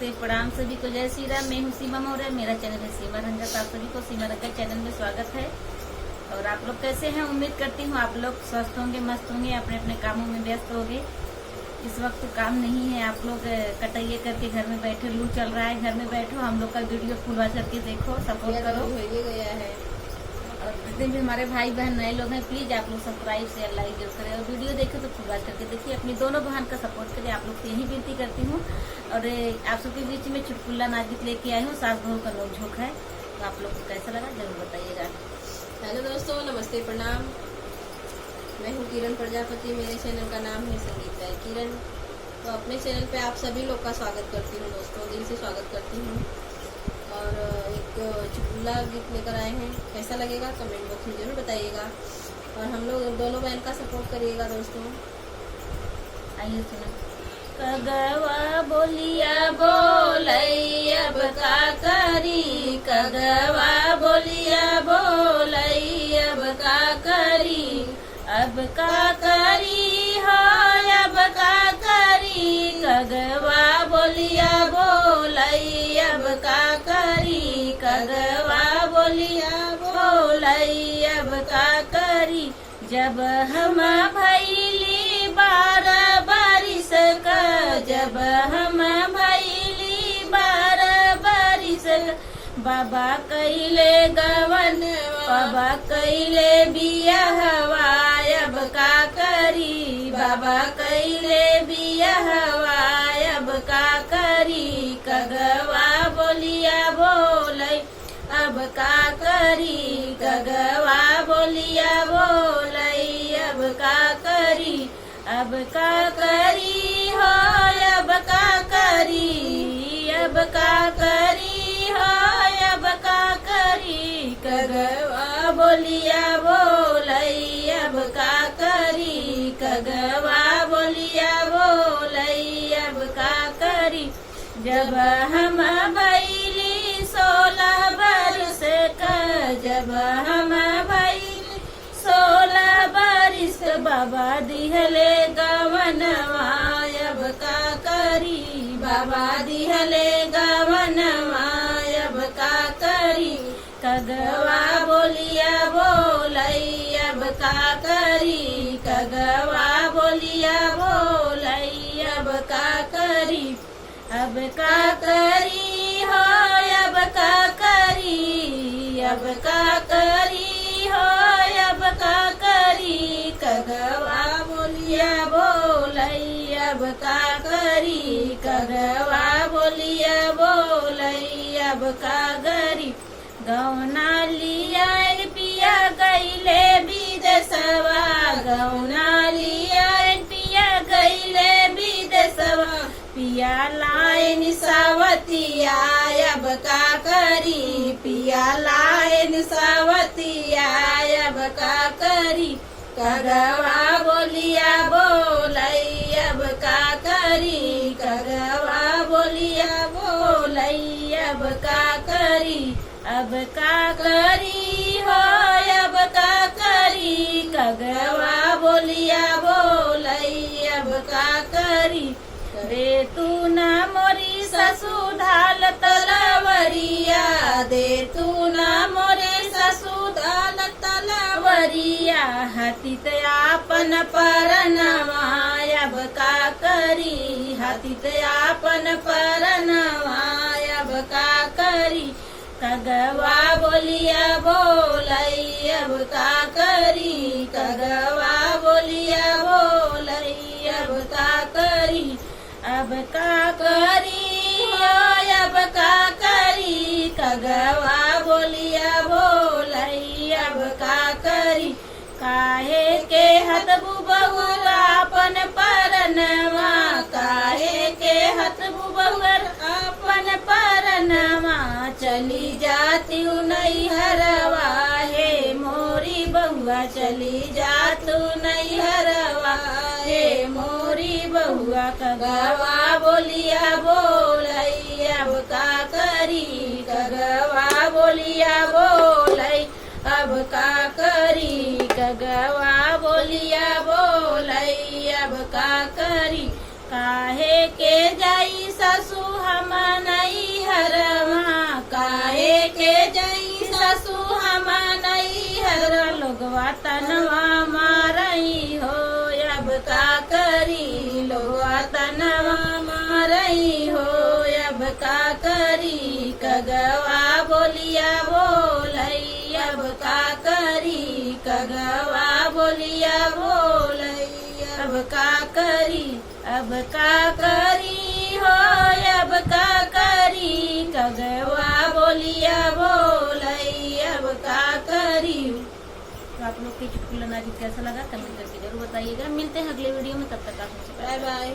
नमस्ते प्रणाम सभी को, जय श्री राम। मैं हूँ सीमा मौर्य, मेरा चैनल है सीमा रंजन। आप सभी को सीमा रंजन चैनल में स्वागत है। और आप लोग कैसे हैं? उम्मीद करती हूँ आप लोग स्वस्थ होंगे, मस्त होंगे, अपने अपने कामों में व्यस्त होंगे। इस वक्त काम नहीं है, आप लोग कटैये करके घर में बैठे, लू चल रहा है, घर में बैठो, हम लोग का वीडियो फुलवा करके देखो, सपोर्ट करो। गया है और जितने भी हमारे भाई बहन नए लोग हैं, प्लीज आप लोग सब्सक्राइब शेयर लाइक जरूर करें और वीडियो देखें तो फुलवा करके देखिए, अपनी दोनों बहन का सपोर्ट करें। आप लोग से यही विनती करती हूँ। और आप सबके बीच में चुटकुल्ला नाजिक लेके आई हूँ, सास बहू का नोक-झोंक है, तो आप लोग को कैसा लगा जरूर बताइएगा। हेलो दोस्तों, नमस्ते प्रणाम। मैं हूँ किरण प्रजापति, मेरे चैनल का नाम है संगीत बाय किरण। तो अपने चैनल पे आप सभी लोग का स्वागत करती हूँ दोस्तों, दिल से स्वागत करती हूँ। और एक चुटकुला गीत लेकर आए हैं, कैसा लगेगा कमेंट बॉक्स में जरूर बताइएगा। और हम लोग दोनों बहन का सपोर्ट करिएगा दोस्तों। आइए सुनो। कगवा बोलिया बोलई अब का करी, कगवा बोलिया बोलई अब का करी, अब का करी हो अब का करी, कगवा बोलिया बोलई अब का करी, कगवा बोलिया बोलई अब का करी। जब हम भैली 12 बारिश का, जब हम भैली 12 बारिश का, बाबा कैले गवन, बाबा कैले बियाहवा अब का करी, बाबा कैले बियाहवा अब का करी, कगवा बोलिया बोलै अब का करी, कगवा बोलिया बोलै अब का करी, अब का करी हो अब का करी, अब का करी हो अब का करी, कगवा बोलिया बोलै अब का करी, कगवा बोलिया बोलै अब का करी। जब हम भैली 16 बरस का, जब हम भैली 16 बरस, बाबा दिहले गवनवा अब का करी, बाबा दिहले गवनवा अब का करी, कगवा बोलिया बोलै अब का करी, कगवा बोलिया बोलै अब का करी, अब का करी हो अब का करी, अब का करी हो अब का करी, कगवा बोलिया बोलै अब का करी, कगवा बोलिया बोलै अब का करी। गौना लिया पिया गईले विदेशवा, गौना लिया पिया गईले विदेशवा, पिया लाइन सावतिया अब का करी, पिया लाइन सावतिया अब का करी, कगवा बोलिया बोलै अब का करी, कगवा बोलिया बोलै अब का करी, अब का करी हो अब का करी, कगवा बोलिया बोलै अब का करी। दे तू ना मोरी ससुधाल तलवरिया, दे तू ना मोरे ससुधाल तलवरिया, हतित आपन परनवा अब का करी, हतित आपन परनवा अब का करी, कगवा बोलिया बोलै अब का करी, कगवा बोलिया बोलै अब का करी, अब का करी हो अब का करी, कगवा बोलिया बोलै अब का करी। काहे के हतबु बहुआ अपन परनवा, काहे के हतबु बहुआ अपन परनवा, चली जाती नैहरवा हे मोरी बहुआ, चली जातू नैहरवा हे मोरी बहुआ, कगवा बोलिया बोलै अब का करी, कगवा बोलिया बोलै अब का करी, कगवा बोलिया बोलै अब का करी। काहे के जाई ससु हम लोगवा तनवा मारई हो अब का करी, लोगवा तनवा मारई हो अब का करी, कगवा बोलिया बोलई अब का करी, कगवा बोलिया बोलई अब का करी, अब का करी हो अब का करी, कगवा बोलिया बोलई अब का करी। तो आप लोग की चुटकुला नाजी कैसा लगा कमेंट करके जरूर बताइएगा। मिलते हैं अगले वीडियो में, तब तक आप बाय बाय।